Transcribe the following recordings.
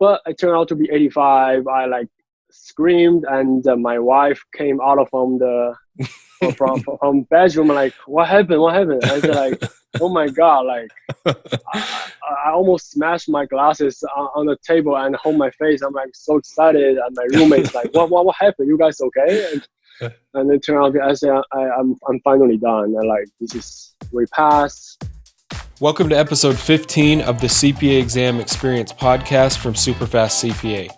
but it turned out to be 85. I like screamed, and my wife came out of from bedroom, like, what happened? I said, like, oh my God, like, I almost smashed my glasses on the table and hold my face. I'm like so excited, and my roommate's like, what happened? You guys okay? And it turned out, I said, I'm finally done. And like, we passed. Welcome to episode 15 of the CPA Exam Experience podcast from SuperfastCPA.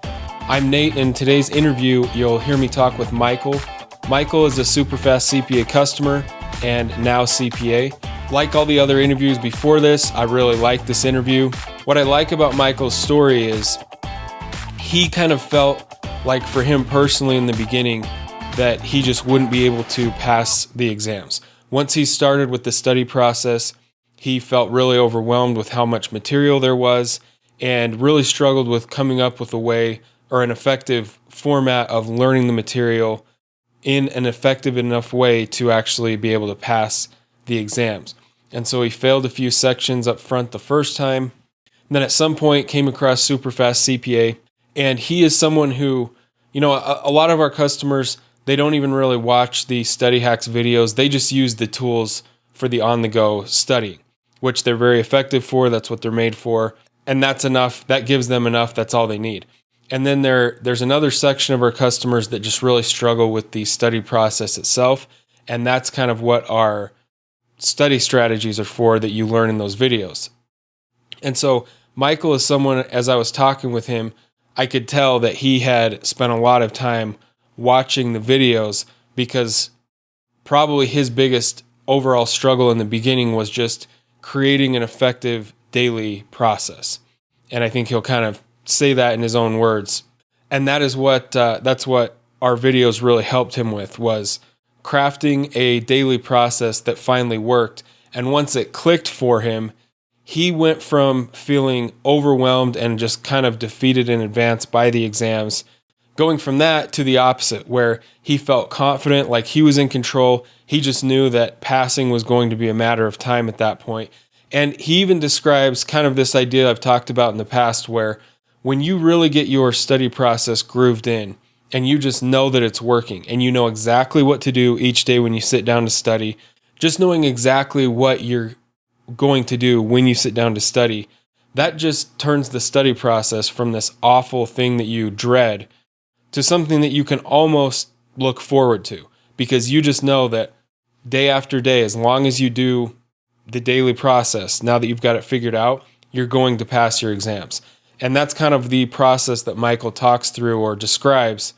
I'm Nate, and in today's interview, you'll hear me talk with Michael. Michael is a SuperfastCPA customer and now CPA. Like all the other interviews before this, I really like this interview. What I like about Michael's story is he kind of felt like for him personally in the beginning that he just wouldn't be able to pass the exams. Once he started with the study process, he felt really overwhelmed with how much material there was and really struggled with coming up with a way or an effective format of learning the material in an effective enough way to actually be able to pass the exams. And so he failed a few sections up front the first time. And then at some point came across SuperfastCPA. And he is someone who, a lot of our customers, they don't even really watch the study hacks videos. They just use the tools for the on-the-go studying, which they're very effective for. That's what they're made for. And that's enough. That gives them enough. That's all they need. And then there's another section of our customers that just really struggle with the study process itself. And that's kind of what our study strategies are for that you learn in those videos. And so Michael is someone, as I was talking with him, I could tell that he had spent a lot of time watching the videos because probably his biggest overall struggle in the beginning was just creating an effective daily process. And I think he'll kind of say that in his own words. And that is that's what our videos really helped him with, was crafting a daily process that finally worked. And once it clicked for him, he went from feeling overwhelmed and just kind of defeated in advance by the exams, going from that to the opposite, where he felt confident, like he was in control. He just knew that passing was going to be a matter of time at that point. And he even describes kind of this idea I've talked about in the past, where when you really get your study process grooved in and you just know that it's working and you know exactly what to do each day when you sit down to study, just knowing exactly what you're going to do when you sit down to study, that just turns the study process from this awful thing that you dread to something that you can almost look forward to, because you just know that day after day, as long as you do the daily process, now that you've got it figured out, you're going to pass your exams. And that's kind of the process that Michael talks through or describes.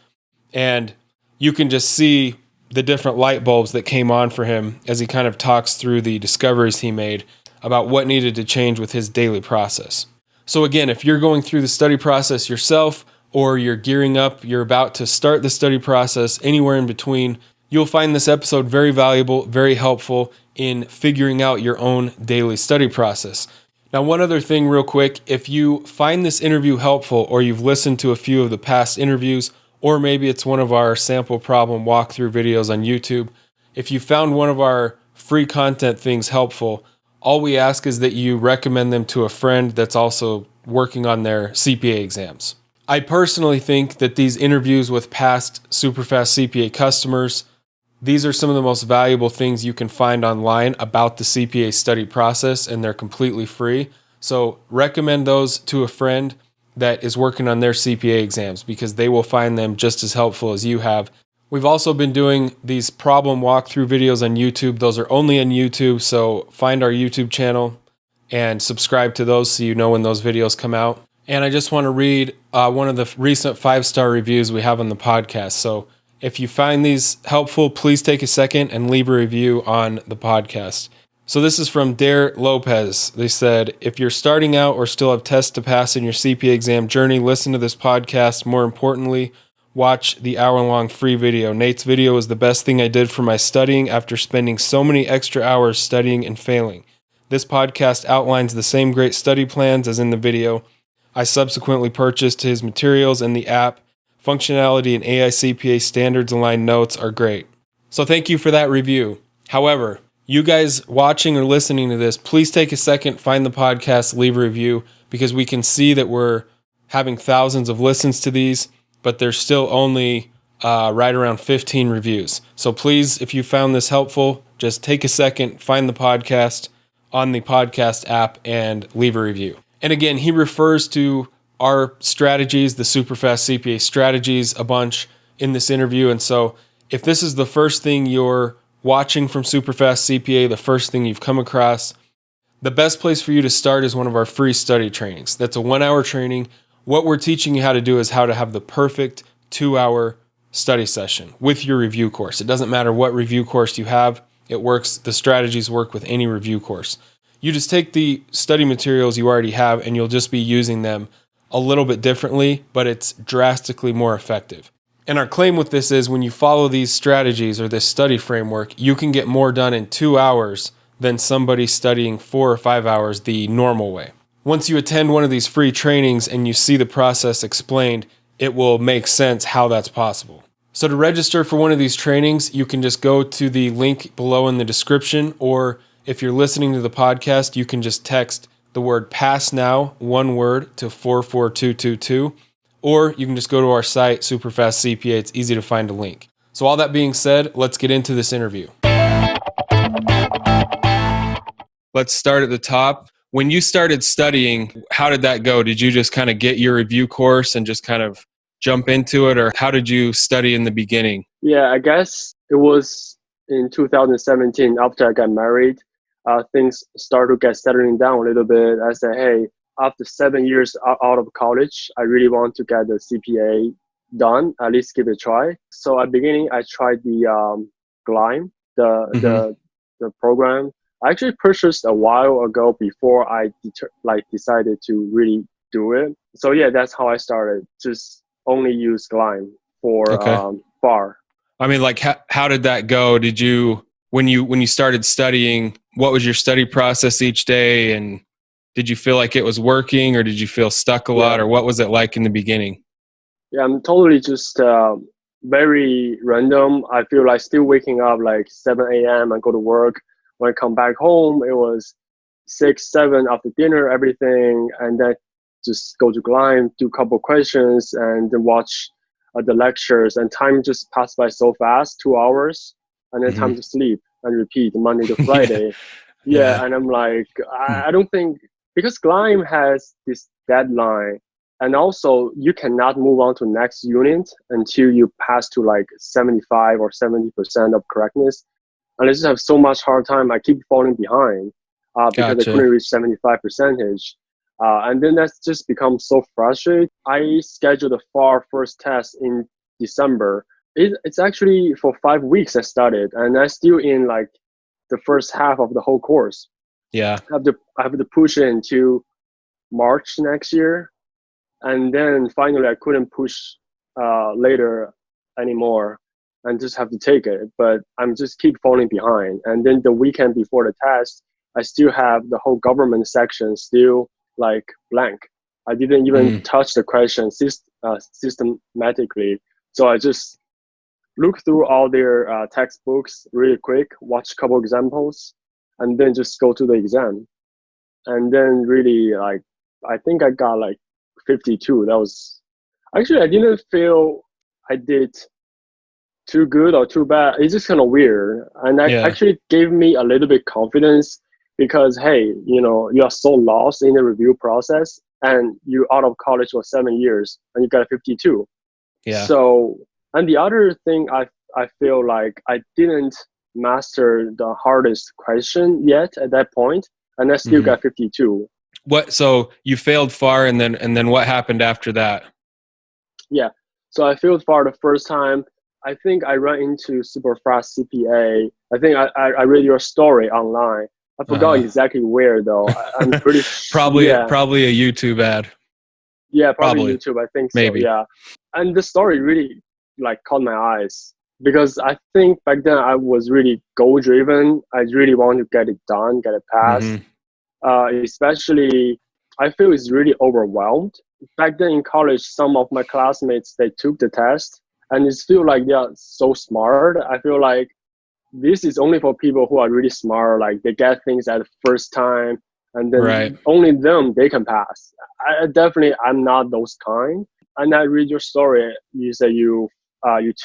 And you can just see the different light bulbs that came on for him as he kind of talks through the discoveries he made about what needed to change with his daily process. So again, if you're going through the study process yourself, or you're gearing up, you're about to start the study process, anywhere in between, you'll find this episode very valuable, very helpful in figuring out your own daily study process. Now, one other thing real quick, if you find this interview helpful, or you've listened to a few of the past interviews, or maybe it's one of our sample problem walkthrough videos on YouTube, if you found one of our free content things helpful, all we ask is that you recommend them to a friend that's also working on their CPA exams. I personally think that these interviews with past SuperfastCPA customers, these are some of the most valuable things you can find online about the CPA study process, and they're completely free. So recommend those to a friend that is working on their CPA exams, because they will find them just as helpful as you have. We've also been doing these problem walkthrough videos on YouTube. Those are only on YouTube, so find our YouTube channel and subscribe to those so you know when those videos come out. And I just want to read one of the recent 5-star reviews we have on the podcast. So if you find these helpful, please take a second and leave a review on the podcast. So this is from Dare Lopez. They said, if you're starting out or still have tests to pass in your CPA exam journey, listen to this podcast. More importantly, watch the hour-long free video. Nate's video is the best thing I did for my studying after spending so many extra hours studying and failing. This podcast outlines the same great study plans as in the video. I subsequently purchased his materials, and the app functionality and AICPA standards aligned notes are great. So thank you for that review. However, you guys watching or listening to this, please take a second, find the podcast, leave a review, because we can see that we're having thousands of listens to these, but there's still only right around 15 reviews. So please, if you found this helpful, just take a second, find the podcast on the podcast app and leave a review. And again, he refers to our strategies, the SuperfastCPA CPA strategies, a bunch in this interview. And so if this is the first thing you're watching from SuperfastCPA CPA, the first thing you've come across, the best place for you to start is one of our free study trainings. That's a 1-hour training. What we're teaching you how to do is how to have the perfect 2-hour study session with your review course. It doesn't matter what review course you have. It works. The strategies work with any review course. You just take the study materials you already have and you'll just be using them a little bit differently, but it's drastically more effective. And our claim with this is when you follow these strategies or this study framework, you can get more done in 2 hours than somebody studying 4 or 5 hours the normal way. Once you attend one of these free trainings and you see the process explained, it will make sense how that's possible. So to register for one of these trainings, you can just go to the link below in the description, or if you're listening to the podcast, you can just text the word "pass now," one word, to 44222, or you can just go to our site, SuperfastCPA. It's easy to find a link. So all that being said, let's get into this interview. Let's start at the top. When you started studying, how did that go? Did you just kind of get your review course and just kind of jump into it, or how did you study in the beginning? Yeah, I guess it was in 2017 after I got married. Things started to get settling down a little bit. I said, hey, after 7 years out of college, I really want to get the CPA done, at least give it a try. So at the beginning, I tried the GLIME, the program. I actually purchased a while ago before I decided to really do it. So yeah, that's how I started. Just only use GLIME for FAR. I mean, like, how did that go? Did you, when you started studying, what was your study process each day? And did you feel like it was working, or did you feel stuck a lot, or what was it like in the beginning? Yeah, I'm totally just very random. I feel like still waking up like 7 a.m. and go to work. When I come back home, it was 6, 7 after dinner, everything, and then just go to GLIME, do a couple questions, and then watch the lectures. And time just passed by so fast, 2 hours, and then time to sleep and repeat Monday to Friday. Yeah, and I'm like, I don't think, because GLIME has this deadline, and also you cannot move on to next unit until you pass to like 75 or 70% of correctness. And I just have so much hard time. I keep falling behind because I couldn't reach 75%. And then that's just become so frustrating. I scheduled the FAR first test in December. It's actually for 5 weeks I started, and I'm still in like the first half of the whole course. Yeah. I have to push it into March next year. And then finally I couldn't push later anymore, and just have to take it. But I'm just keep falling behind. And then the weekend before the test, I still have the whole government section still like blank. I didn't even touch the question systematically. So I just look through all their textbooks really quick, watch a couple examples, and then just go to the exam. And then really, like, I think I got like 52. That was actually, I didn't feel I did too good or too bad. It's just kind of weird. And that actually gave me a little bit confidence, because, hey, you know, you are so lost in the review process, and you out of college for 7 years and you got a 52. Yeah. So, and the other thing I feel like I didn't master the hardest question yet at that point, and I still got 52. What? So you failed FAR, and then what happened after that? Yeah. So I failed FAR the first time. I think I ran into SuperfastCPA. I think I read your story online. I forgot exactly where though. I'm pretty probably a YouTube ad. Yeah, probably YouTube. I think so. Maybe. Yeah. And the story really like caught my eyes, because I think back then I was really goal driven. I really want to get it done, get it passed. Especially, I feel it's really overwhelmed. Back then in college, some of my classmates, they took the test, and it feel like they are so smart. I feel like this is only for people who are really smart. Like, they get things at the first time. and Right. then only them they can pass. I'm not those kind. And I read your story. You said you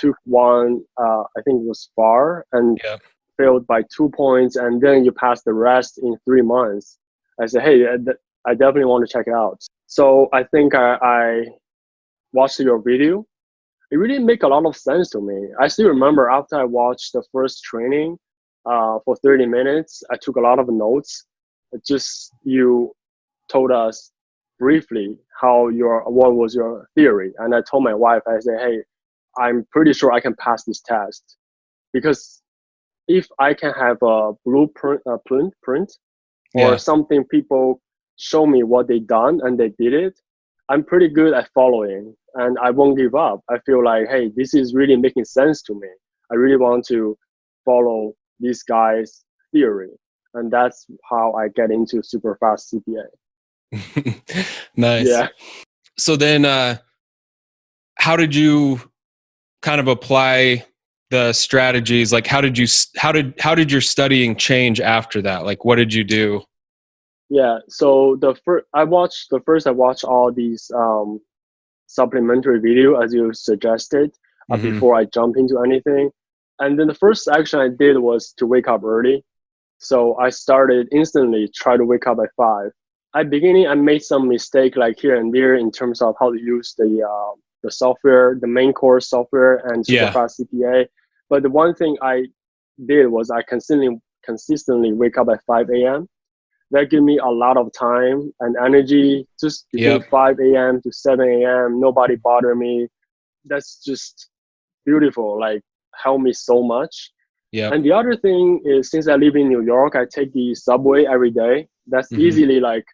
took one, I think it was FAR, and Yeah. failed by 2 points, and then you passed the rest in 3 months. I said, hey, I definitely want to check it out. So I think I watched your video. It really make a lot of sense to me. I still remember after I watched the first training for 30 minutes, I took a lot of notes. Just you told us briefly what was your theory, and I told my wife, I said, hey, I'm pretty sure I can pass this test, because if I can have a blueprint, print or Yeah. something, people show me what they done and they did it, I'm pretty good at following, and I won't give up. I feel like, hey, this is really making sense to me. I really want to follow this guy's theory, and that's how I get into super fast CPA. Nice. Yeah. So then, how did you kind of apply the strategies? Like, how did your studying change after that? Like, what did you do? Yeah. So I watched all these supplementary video as you suggested Mm-hmm. before I jump into anything. And then the first action I did was to wake up early. So I started instantly try to wake up at 5. At beginning, I made some mistake like here and there in terms of how to use the software, the main course software, and Yeah. SuperfastCPA. CPA. But the one thing I did was I consistently wake up at 5 a.m. That gave me a lot of time and energy just between Yep. 5 a.m. to 7 a.m. Nobody bother me. That's just beautiful. Like, helped me so much. Yep. And the other thing is, since I live in New York, I take the subway every day. That's Mm-hmm. easily like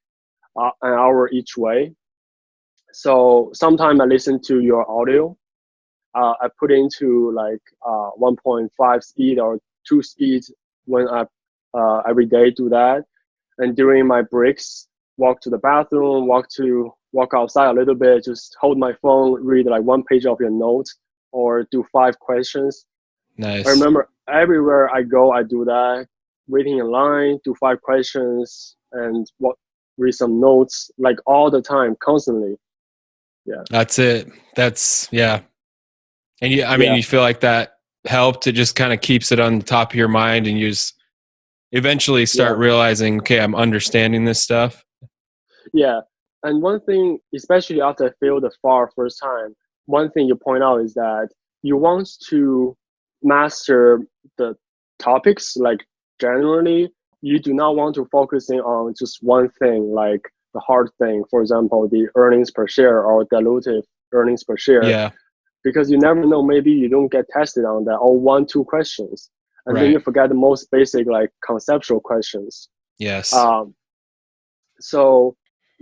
an hour each way. So sometimes I listen to your audio. I put into like 1.5 speed or 2 speed when I every day do that. And during my breaks, walk to the bathroom, walk outside a little bit, just hold my phone, read like 1 page of your notes, or do 5 questions. I Nice. remember everywhere I go, I do that. Waiting in line, do 5 questions, and read some notes, like all the time, constantly. Yeah. That's it. Yeah. And I mean, Yeah. you feel like that helped. It just kind of keeps it on the top of your mind, and you just eventually start Yeah. realizing, okay, I'm understanding this stuff. Yeah. And one thing, especially after I failed the FAR first time, one thing you point out is that you want to master the topics, like generally. You do not want to focusing on just one thing, like the hard thing, for example, the earnings per share or dilutive earnings per share, Yeah. because you never know, maybe you don't get tested on that, or 1, 2 questions. And then Right. you forget the most basic, like conceptual questions. Yes. Um, so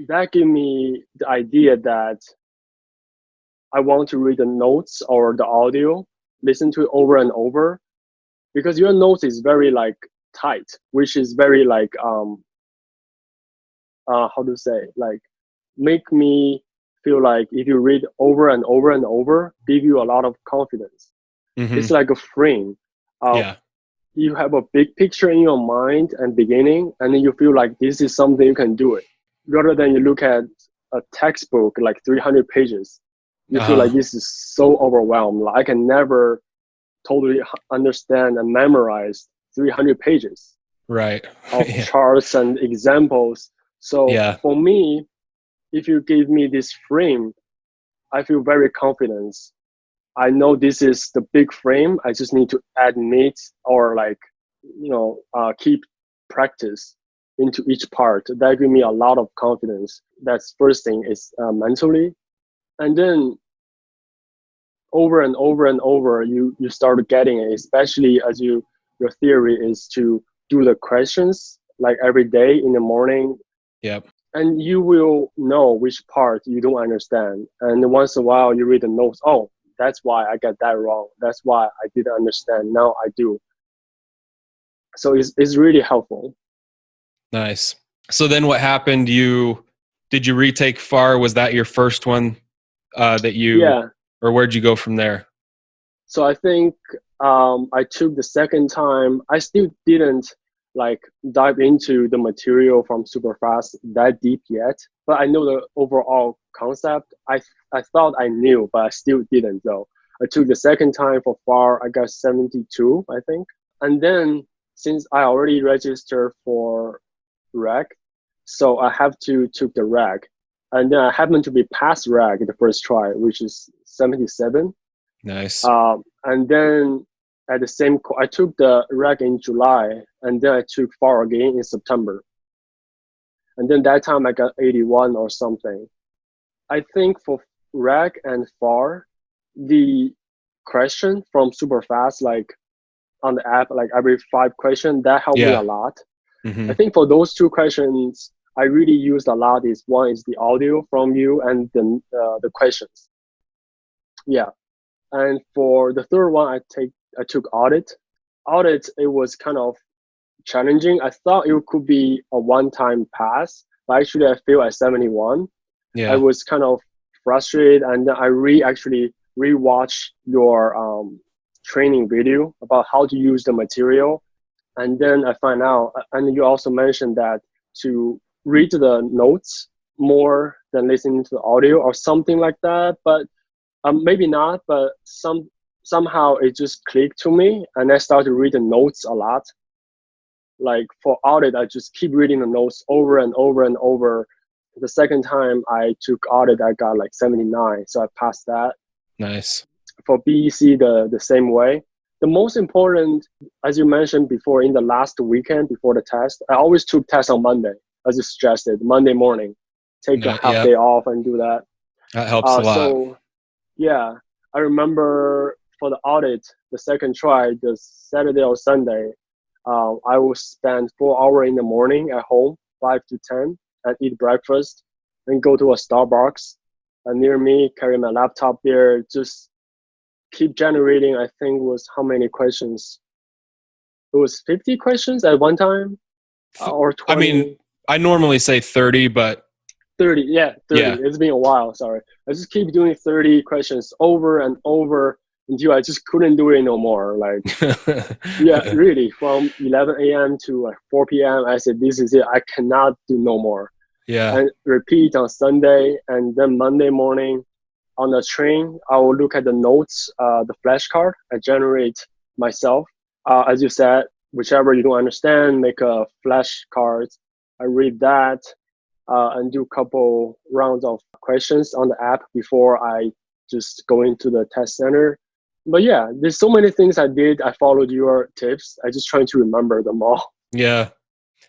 that gave me the idea that I want to read the notes or the audio, listen to it over and over, because your notes is very like tight, which is very like how to say, like, make me feel like if you read over and over and over, give you a lot of confidence. Mm-hmm. It's like a frame. Yeah. You have a big picture in your mind and beginning, and then you feel like this is something you can do it, rather than you look at a textbook like 300 pages. You feel Uh-huh. like this is so overwhelmed, like I can never totally understand and memorize 300 pages Right. of Yeah. charts and examples. So Yeah. for me, if you give me this frame, I feel very confident. I know this is the big frame. I just need to admit, or like, keep practice into each part. That give me a lot of confidence. That's first thing is mentally. And then over and over and over, you start getting it, especially as your theory is to do the questions like every day in the morning, Yep. and you will know which part you don't understand. And once in a while, you read the notes. Oh, that's why I got that wrong. That's why I didn't understand. Now I do. So it's really helpful. Nice. So then what happened? Did you retake FAR? Was that your first one Yeah. or where'd you go from there? So I think I took the second time. I still didn't like dive into the material from Superfast that deep yet, but I know the overall concept. I thought I knew, but I still didn't though. I took the second time for FAR, I got 72, I think. And then since I already registered for REC, so I have to took the REC. And then I happened to be past REC the first try, which is 77. Nice. And then at the same, I took the REC in July, and then I took FAR again in September. And then that time I got 81 or something. I think for REC and FAR, the question from Superfast, like on the app, like every 5 questions, that helped me a lot. I think for those 2 questions, I really used a lot. Is one is the audio from you and the questions. Yeah, and for the third one, I took audit. Audit, it was kind of challenging. I thought it could be a one-time pass, but actually I failed at 71. Yeah. I was kind of frustrated, and then I actually rewatched your training video about how to use the material. And then I find out, and you also mentioned that to read the notes more than listening to the audio or something like that. But maybe not, but somehow it just clicked to me, and I started to read the notes a lot. Like for audit, I just keep reading the notes over and over and over. The second time I took audit, I got like 79, so I passed that. Nice. For BEC, the same way. The most important, as you mentioned before, in the last weekend before the test, I always took tests on Monday, as you suggested, Monday morning. Take a half day off and do that. That helps a lot. So, yeah, I remember for the audit, the second try, the Saturday or Sunday, I will spend 4 hours in the morning at home, 5 to 10, and eat breakfast, and go to a Starbucks near me, carry my laptop there, just keep generating. I think was how many questions? It was 50 questions at one time, or 20. I mean, I normally say 30, but 30. Yeah, 30. Yeah. It's been a while. Sorry, I just keep doing 30 questions over and over until I just couldn't do it no more. Like, yeah, really, from 11 a.m. to like 4 p.m. I said, this is it. I cannot do no more. Yeah. And repeat on Sunday, and then Monday morning on the train, I will look at the notes, the flashcard I generate myself. As you said, whichever you don't understand, make a flashcard. I read that and do a couple rounds of questions on the app before I just go into the test center. But yeah, there's so many things I did. I followed your tips. I just trying to remember them all. Yeah.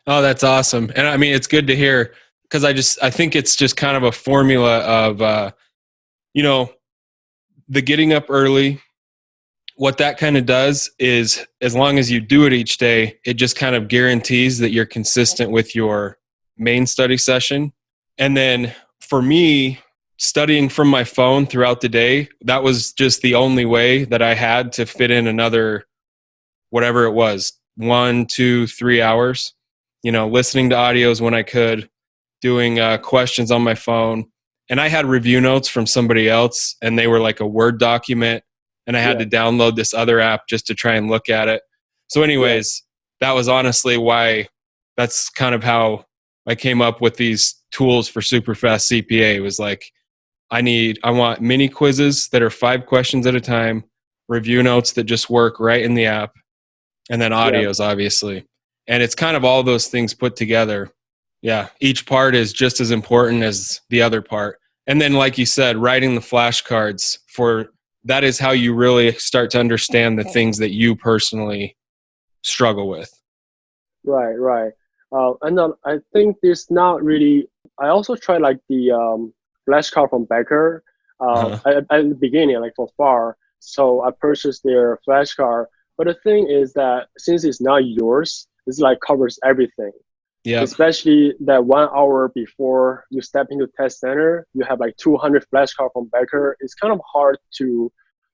Oh, that's awesome. And I mean, it's good to hear, because I think it's just kind of a formula of, the getting up early. What that kind of does is, as long as you do it each day, it just kind of guarantees that you're consistent with your main study session. And then for me, studying from my phone throughout the day, that was just the only way that I had to fit in another, whatever it was, 1, 2, 3 hours, listening to audios when I could, doing questions on my phone. And I had review notes from somebody else, and they were like a Word document, and I had to download this other app just to try and look at it. So anyways, that was honestly why, that's kind of how I came up with these tools for SuperfastCPA. It was like, I want mini quizzes that are 5 questions at a time, review notes that just work right in the app, and then audios, obviously. And it's kind of all those things put together. Yeah, each part is just as important as the other part. And then, like you said, writing the flashcards, that is how you really start to understand the things that you personally struggle with. Right. And I think there's not really, I also tried like the flashcard from Becker at the beginning, like for FAR. So I purchased their flashcard. But the thing is that since it's not yours, it's like covers everything. Yeah. Especially that 1 hour before you step into test center, you have like 200 flashcards from Becker. It's kind of hard to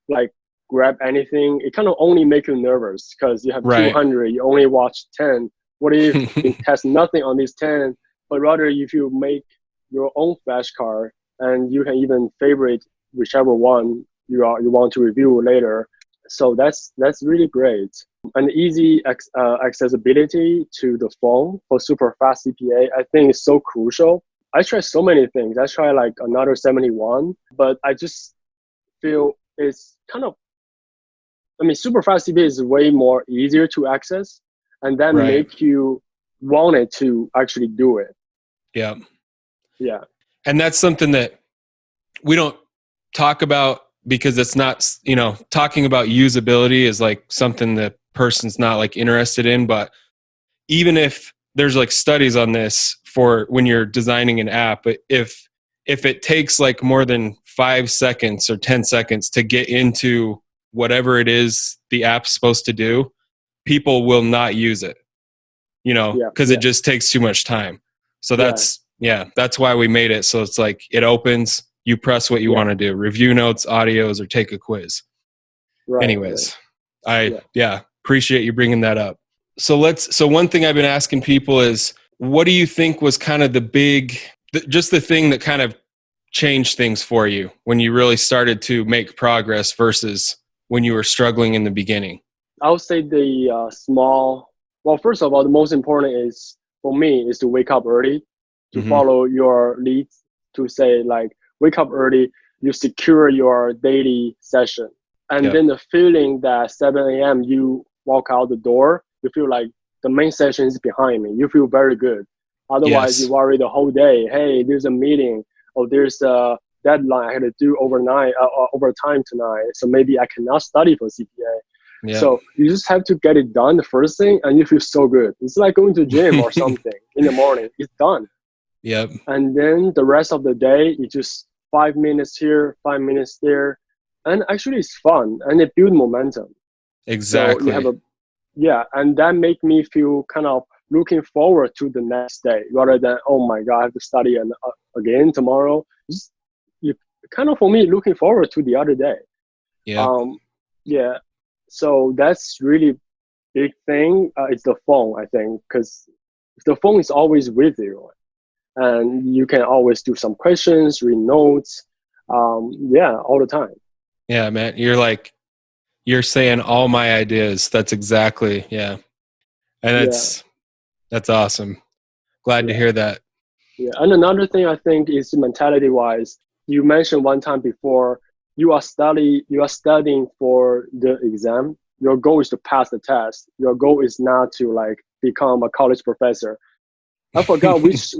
like grab anything. It kind of only make you nervous because you have 200, you only watch 10. What if you test nothing on these 10? But rather, if you make your own flashcard and you can even favorite whichever one you want to review later, So that's really great. And easy accessibility to the phone for super fast CPA, I think is so crucial. I try so many things. I try like another 71, but I just feel it's kind of, I mean, super fast CPA is way more easier to access, and that Right. make you want it to actually do it. Yeah. Yeah. And that's something that we don't talk about because it's not, talking about usability is like something the person's not like interested in. But even if there's like studies on this for when you're designing an app, if it takes like more than 5 seconds or 10 seconds to get into whatever it is the app's supposed to do, people will not use it, Yeah. because it Yeah. just takes too much time. So Yeah. that's why we made it. So it's like it opens, you press what you Yeah. want to do, review notes, audios, or take a quiz. Right. Right. Anyways, I Yeah. appreciate you bringing that up. So one thing I've been asking people is, what do you think was kind of just the thing that kind of changed things for you when you really started to make progress versus when you were struggling in the beginning? I would say the small. Well, first of all, the most important is for me is to wake up early, to Mm-hmm. follow your leads, to say like wake up early. You secure your daily session, and Yep. then the feeling that 7 a.m. you walk out the door, you feel like the main session is behind me. You feel very good. Otherwise, you Yes. worry the whole day. Hey, there's a meeting, or there's a deadline I had to do overnight, overtime tonight. So maybe I cannot study for CPA. Yeah. So you just have to get it done the first thing, and you feel so good. It's like going to gym or something in the morning. It's done, Yep. and then the rest of the day, it's just 5 minutes here, 5 minutes there, and actually it's fun and it builds momentum. So you have Exactly. a and that make me feel kind of looking forward to the next day rather than oh my god I have to study again tomorrow. Just, you kind of for me looking forward to the other day. Yep. Um, yeah, so that's really big thing. It's the phone, I think, because the phone is always with you, and you can always do some questions, read notes. All the time. Yeah, man. You're saying all my ideas. That's exactly, yeah. And Yeah, that's awesome. Glad to yeah, hear that. yeah. And another thing I think is mentality wise. You mentioned one time before you are studying for the exam. Your goal is to pass the test. Your goal is not to like become a college professor. I forgot which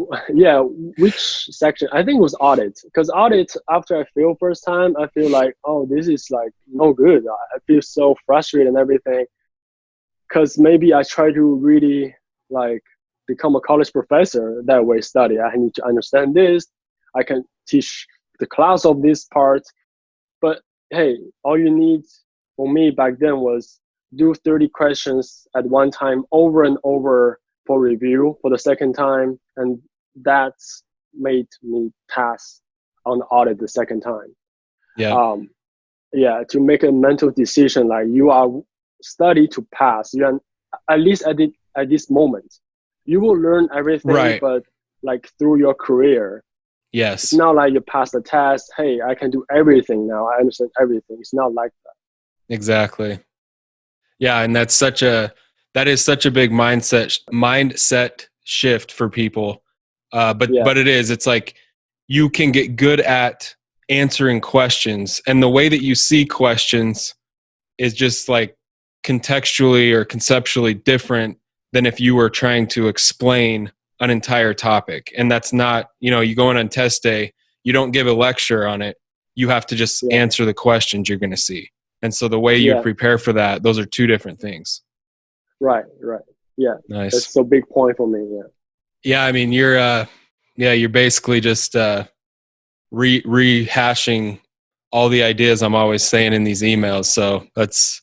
section. I think it was audit. Because audit, after I failed first time, I feel like, oh, this is like no good. I feel so frustrated and everything. Because maybe I try to really like become a college professor that way study. I need to understand this. I can teach the class of this part. But hey, all you need for me back then was do 30 questions at one time over and over for review for the second time. And that's made me pass on the audit the second time. Yeah. Um, to make a mental decision like you are study to pass. You are, at least at this moment, you will learn everything, Right. but like through your career, it's Yes. not like you pass the test. Hey, I can do everything now. I understand everything. It's not like that. Exactly. Yeah, and that is such a big mindset shift for people. Yeah, But it's like you can get good at answering questions, and the way that you see questions is just like contextually or conceptually different than if you were trying to explain an entire topic. And that's not, you go in on test day, you don't give a lecture on it. You have to just yeah, answer the questions you're going to see. And so the way you yeah. prepare for that, those are two different things. Right, right. Yeah, Nice. that's a big point for me. Yeah, Yeah, I mean, you're basically just rehashing all the ideas I'm always saying in these emails. So that's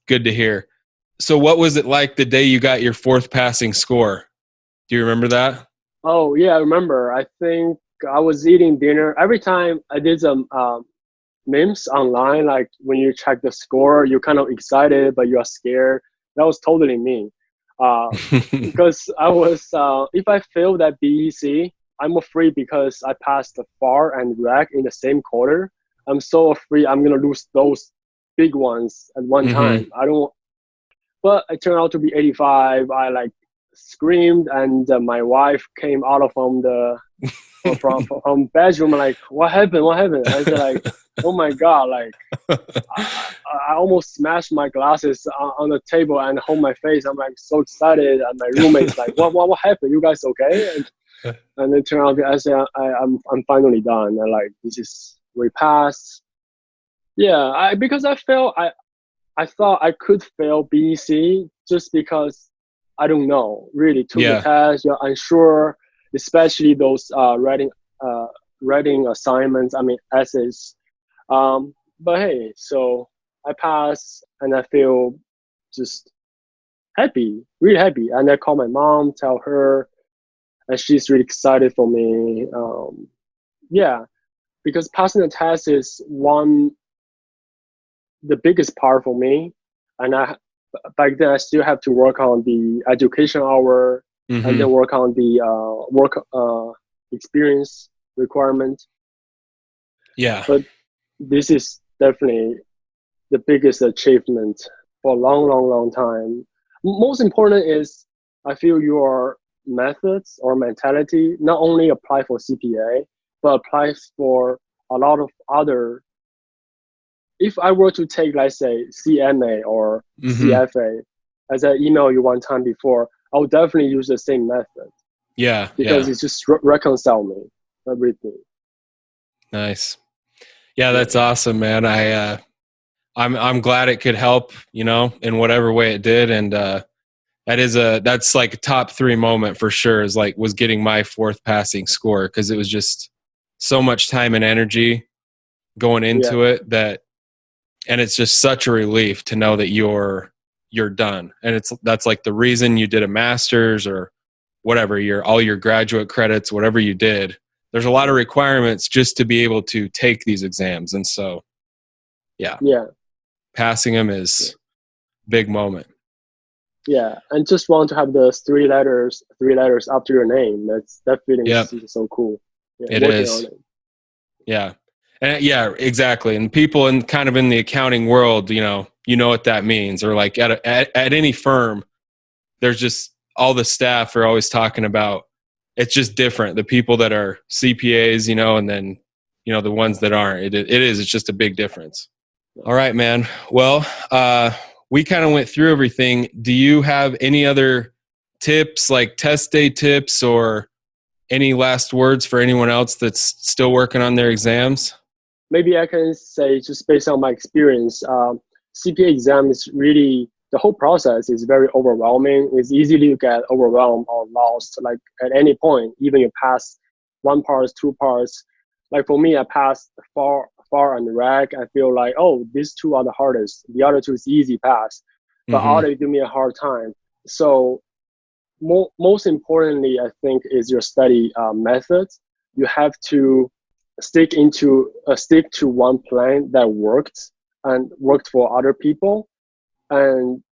good to hear. So what was it like the day you got your fourth passing score? Do you remember that? Oh yeah, I remember. I think I was eating dinner. Every time I did some memes online, like when you check the score, you're kind of excited, but you are scared. That was totally me. Because I was, if I fail that BEC, I'm afraid because I passed the FAR and RAC in the same quarter. I'm so afraid I'm gonna lose those big ones at one time. I don't, but it turned out to be 85. I like screamed, and my wife came out of from bedroom, like, what happened? What happened? I said, like, oh my God, like, I almost smashed my glasses on the table and hold my face. I'm like so excited, and my roommate's like, what happened? You guys okay? And it turned out I said, I'm finally done. And like, we passed. Yeah, because I felt I thought I could fail BEC just because I don't know. Really took the test, you're unsure, especially those writing assignments. I mean essays. But hey, so I passed, and I feel just happy, really happy. And I call my mom, tell her, and she's really excited for me. Yeah, because passing the test is the biggest part for me. And back then I still have to work on the education hour, and then work on the work experience requirement. Yeah. But this is definitely the biggest achievement for a long time. Most important is, I feel your methods or mentality not only apply for CPA, but applies for a lot of other. If I were to take, let's say, CMA or CFA, as I emailed you one time before, I would definitely use the same method. Yeah. Because it just reconcile me, everything. Nice. Yeah, that's awesome, man. I'm glad it could help, in whatever way it did. And that's like a top 3 moment for sure, was getting my 4th passing score, because it was just so much time and energy going into it and it's just such a relief to know that you're done. And that's like the reason you did a master's or whatever, all your graduate credits, whatever you did. There's a lot of requirements just to be able to take these exams. And so, passing them is big moment. Yeah, and just want to have those three letters after your name. That feeling is so cool. Yeah, it is. Yeah. And exactly. And people in the accounting world, you know what that means. Or like at any firm, there's just all the staff are always talking about, it's just different. The people that are CPAs, and then, the ones that aren't, it's just a big difference. All right, man. Well, we kind of went through everything. Do you have any other tips, like test day tips, or any last words for anyone else that's still working on their exams? Maybe I can say, just based on my experience, CPA exam is really, the whole process is very overwhelming. It's easy to get overwhelmed or lost, like at any point, even you pass 1 part, 2 parts. Like for me, I passed FAR and REG. I feel like, oh, these 2 are the hardest. The other 2 is easy pass, but others give me a hard time. So most importantly, I think, is your study method. You have to stick to one plan that worked for other people, and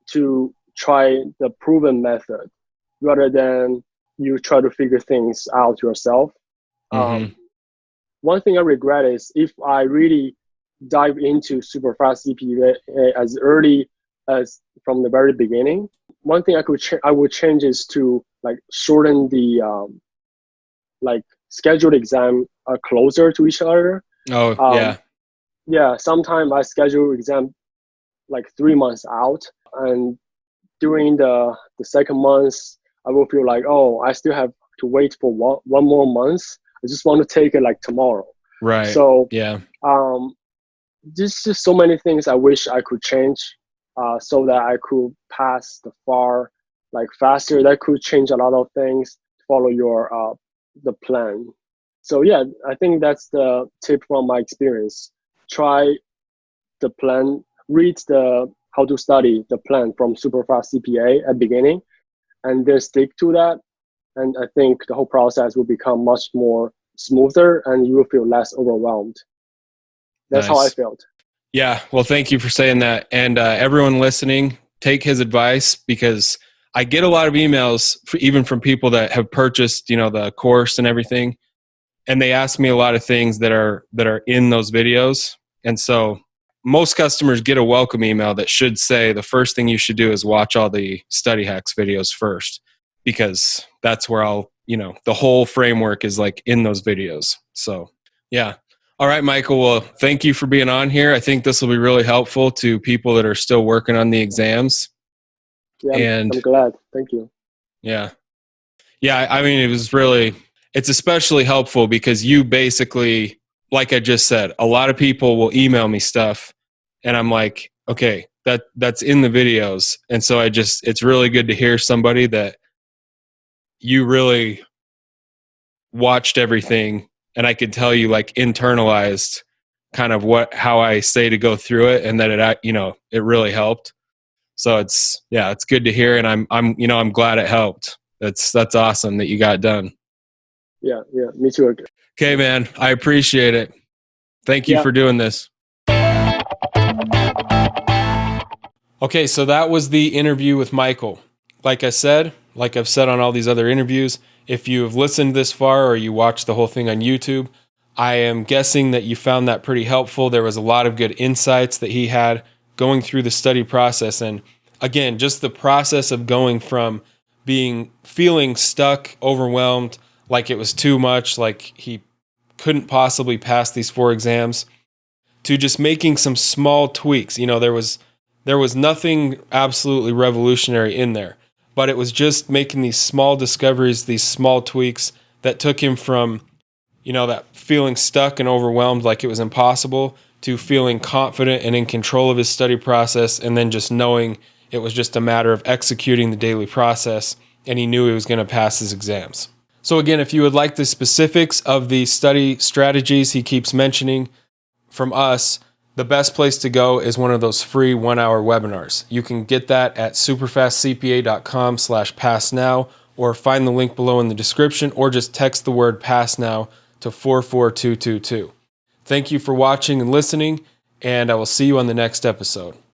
to try the proven method rather than you try to figure things out yourself. One thing I regret is, if I really dive into SuperfastCPA as early as from the very beginning, one thing I would change is to like shorten the like scheduled exam closer to each other. Yeah. Sometimes I schedule exam like 3 months out, and during the second month, I will feel like, oh, I still have to wait for one more month. I just want to take it like tomorrow. Right. So there's just so many things I wish I could change, so that I could pass the FAR like faster. That could change a lot of things to follow your the plan. So yeah, I think that's the tip from my experience. Try the plan, read the how to study the plan from SuperfastCPA at the beginning, and then stick to that. And I think the whole process will become much more smoother, and you will feel less overwhelmed. That's how I felt. Yeah. Well, thank you for saying that. And everyone listening, take his advice, because I get a lot of emails even from people that have purchased, the course and everything. And they ask me a lot of things that are in those videos. And so most customers get a welcome email that should say the first thing you should do is watch all the study hacks videos first, because that's where the whole framework is like in those videos. So yeah. All right, Michael. Well, thank you for being on here. I think this will be really helpful to people that are still working on the exams. Yeah, And I'm glad. Thank you. Yeah. Yeah. I mean, it's especially helpful because you basically, like I just said, a lot of people will email me stuff and I'm like, okay, that's in the videos. And so it's really good to hear somebody that you really watched everything, and I could tell you like internalized kind of how I say to go through it, and that it really helped. So it's good to hear. And I'm glad it helped. That's awesome that you got done. Yeah, me too. Okay, man. I appreciate it. Thank you for doing this. Okay, so that was the interview with Michael. Like I've said on all these other interviews, if you have listened this far or you watched the whole thing on YouTube, I am guessing that you found that pretty helpful. There was a lot of good insights that he had going through the study process. And again, just the process of going from feeling stuck, overwhelmed, like it was too much, like he couldn't possibly pass these 4 exams, to just making some small tweaks. There was nothing absolutely revolutionary in there, but it was just making these small discoveries, these small tweaks that took him from, that feeling stuck and overwhelmed like it was impossible, to feeling confident and in control of his study process, and then just knowing it was just a matter of executing the daily process, and he knew he was going to pass his exams. So again, if you would like the specifics of the study strategies he keeps mentioning from us, the best place to go is one of those free 1-hour webinars. You can get that at superfastcpa.com/passnow, or find the link below in the description, or just text the word pass now to 44222. Thank you for watching and listening, and I will see you on the next episode.